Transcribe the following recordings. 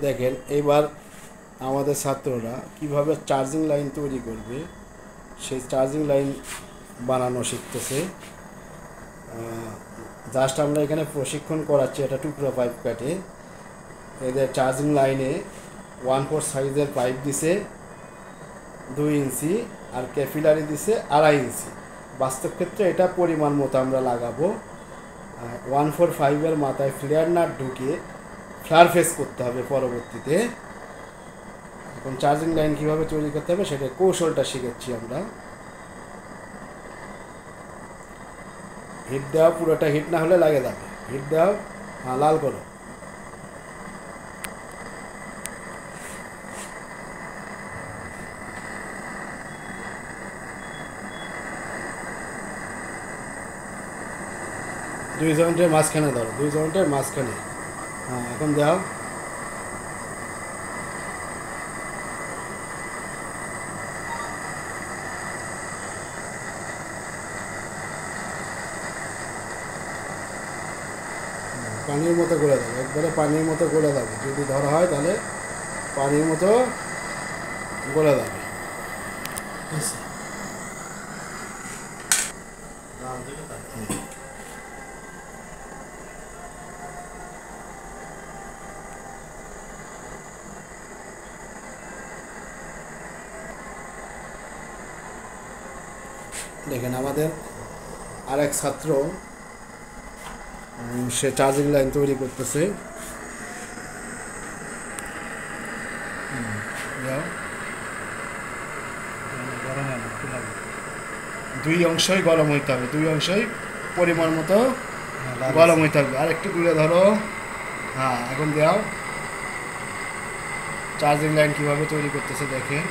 দেখেন এবার আমাদের ছাত্ররা কিভাবে চার্জিং লাইন তৈরি করবে সেই চার্জিং লাইন বানানো শিখতেছে। জাস্ট আমরা এখানে প্রশিক্ষণ করাচ্ছি, এটা টুকরো পাইপ কাটে এদের চার্জিং লাইনে 1/4 সাইজের পাইপ দিছে 2 ইঞ্চি, আর ক্যাপিলারি দিছে 2.5 ইঞ্চি। বাস্তব ক্ষেত্রে এটা পরিমাণ মতো আমরা লাগাবো। 145-এর মাথায় ফ্লেয়ার নাট ঢুকিয়ে ফ্লার ফেস করতে হবে পরবর্তীতে। এখন চার্জিং লাইন কীভাবে তৈরি করতে হবে সেটা কৌশলটা শিখেছি আমরা। হিট দেওয়া, পুরোটা হিট না হলে লাগে যাবে। হিট দাও, হ্যাঁ লাল করো। দুই জয়েন্টের মাঝখানে ধরো, 2 জয়েন্টের মাঝখানে। হ্যাঁ এখন দাও। পানির মতো করে দেবো, একবারে পানির মতো করে দেবো। যদি ধরা হয় তাহলে পানির মতো গলে যাবে। দেখেন আমাদের আরেক ছাত্র সে চার্জিং লাইন তৈরি করতেছে। দুই অংশই গরম হইতে হবে, দুই অংশই পরিমাণ মতো গরম হইতে হবে। আর একটু দূরে ধরো। হ্যাঁ এখন দাও। চার্জিং লাইন কিভাবে তৈরি করতেছে দেখেন।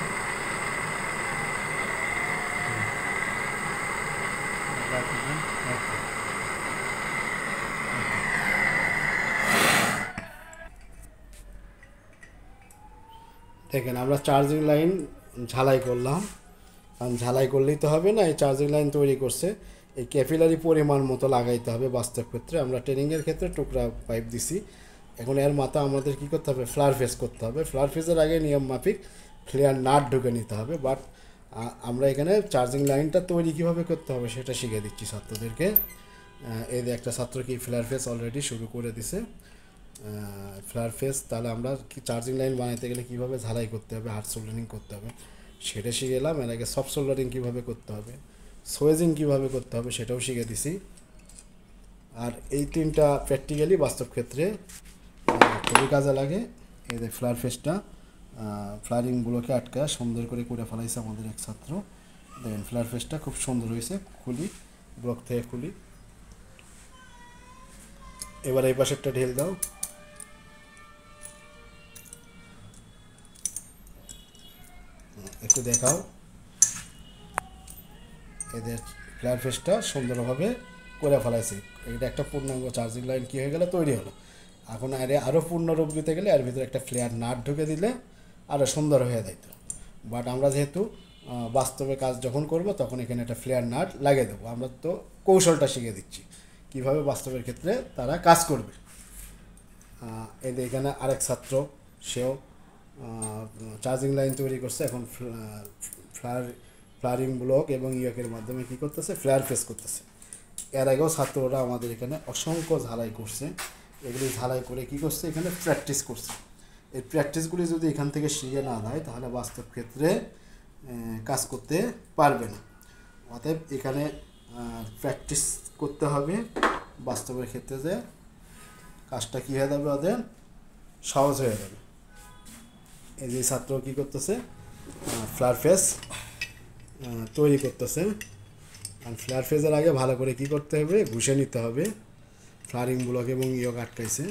দেখেন আমরা চার্জিং লাইন ঝালাই করলাম, কারণ ঝালাই করলেই তো হবে না, এই চার্জিং লাইন তৈরি করছে। এই ক্যাপিলারি পরিমাণ মতো লাগাইতে হবে। বাস্তব ক্ষেত্রে আমরা ট্রেনিংয়ের ক্ষেত্রে টুকরা পাইপ দিছি। এখন এর মাথা আমাদের কী করতে হবে, ফ্লার ফেস করতে হবে। ফ্লার ফেসের আগে নিয়ম মাফিক ফ্লেয়ার নাট ঢুকে নিতে হবে। বাট আমরা এখানে চার্জিং লাইনটা তৈরি কীভাবে করতে হবে সেটা শিখে দিচ্ছি ছাত্রদেরকে। এই যে একটা ছাত্র কি ফ্লার ফেস অলরেডি শুরু করে দিছে। ফ্লার ফেস, তাহলে আমরা কি চার্জিং লাইন বানাইতে গেলে কীভাবে ঝালাই করতে হবে, হার্ড সোল্ডারিং করতে হবে সেটা শিখে এলাম। এর আগে সফট সোল্ডারিং কীভাবে করতে হবে, সোয়েজিং কীভাবে করতে হবে সেটাও শিখে দিছি। আর এই তিনটা প্র্যাকটিক্যালি বাস্তব ক্ষেত্রে খুবই কাজে লাগে। এই যে ফ্লার ফেসটা ফ্লারিংগুলোকে আটকা সুন্দর করে ফেলাইছে আমাদের এক ছাত্র। দেখেন ফ্লার ফেসটা খুব সুন্দর হয়েছে। খুলি, ব্লক থেকে খুলি। এবার এই পাশেরটা ঢেল দাও। একটু দেখাও। এদের ফ্লার ফেসটা সুন্দরভাবে করে ফেলাইছে। এটা একটা পূর্ণাঙ্গ চার্জিং লাইন কী হয়ে গেলে তৈরি হলো। এখন আরও পূর্ণরূপ দিতে গেলে এর ভিতরে একটা ফ্লেয়ার নাট ঢুকে দিলে আরও সুন্দর হয়ে যেত। বাট আমরা যেহেতু বাস্তবে কাজ যখন করব তখন এখানে একটা ফ্লেয়ার নাট লাগিয়ে দেবো। আমরা তো কৌশলটা শিখে দিচ্ছি কীভাবে বাস্তবের ক্ষেত্রে তারা কাজ করবে। এদের এখানে আরেক ছাত্র, সেও চার্জিং লাইন তৈরি করছে। এখন ফ্লারিং ব্লক এবং ইয়কের মাধ্যমে কী করতেছে, ফ্লেয়ার ফেস করতেছে। এর আগেও ছাত্ররা আমাদের এখানে অসংখ্য ঝালাই করছে। এগুলি ঝালাই করে কী করছে, এখানে প্র্যাকটিস করছে। এই প্র্যাকটিসগুলি যদি এখান থেকে শিখে না দেয় তাহলে বাস্তব ক্ষেত্রে কাজ করতে পারবে না। অতএব এখানে প্র্যাকটিস করতে হবে। বাস্তবের ক্ষেত্রে যে কাজটা কী হয়ে যাবে, ওদের সহজ হয়ে যাবে। এই যে ছাত্র কী করতেছে, ফ্লার ফেস তৈরি করতেছে। আর ফ্লার ফেসের আগে ভালো করে কী করতে হবে, ঘুষে নিতে হবে। ফ্লারিং ব্লক এবং ইয়ক আটকাইছে।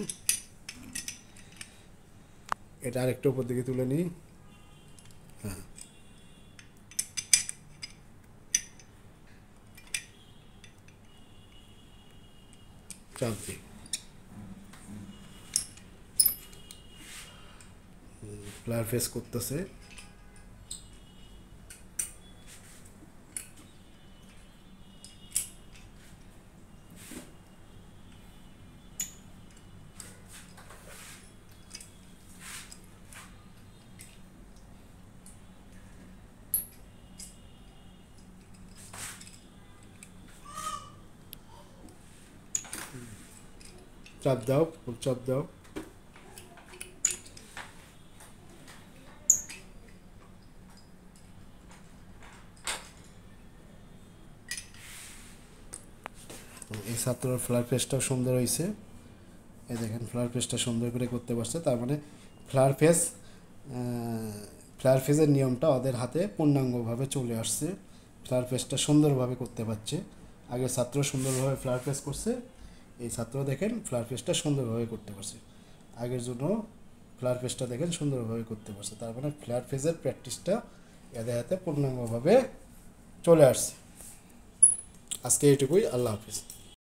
এটা আরেকটু উপর দিকে তুলে নিই। হ্যাঁ চাপ দিই। ফ্লার ফেস করতেছে। চাপ দাও, চাপ দাও। এই ছাত্রর ফ্লাওয়ার পেজটাও সুন্দর হয়েছে। এই দেখেন ফ্লাওয়ার পেজটা সুন্দর করে করতে পারছে, তার মানে ফ্লাওয়ার পেজ ফ্লাওয়ার পেজের নিয়মটা ওদের হাতে পূর্ণাঙ্গভাবে চলে আসছে। ফ্লাওয়ার পেজটা সুন্দরভাবে করতে পারছে। আগে ছাত্র সুন্দরভাবে ফ্লাওয়ার পেজ করছে, এই ছাত্র দেখেন ফ্লাওয়ার পেজটা সুন্দরভাবে করতে পারছে। আগের জন্য ফ্লাওয়ার পেজটা দেখেন সুন্দরভাবে করতে পারছে, তার মানে ফ্লাওয়ার পেজের প্র্যাকটিসটা এদের হাতে পূর্ণাঙ্গভাবে চলে আসছে। আজকে এইটুকুই, আল্লাহ হাফিজ।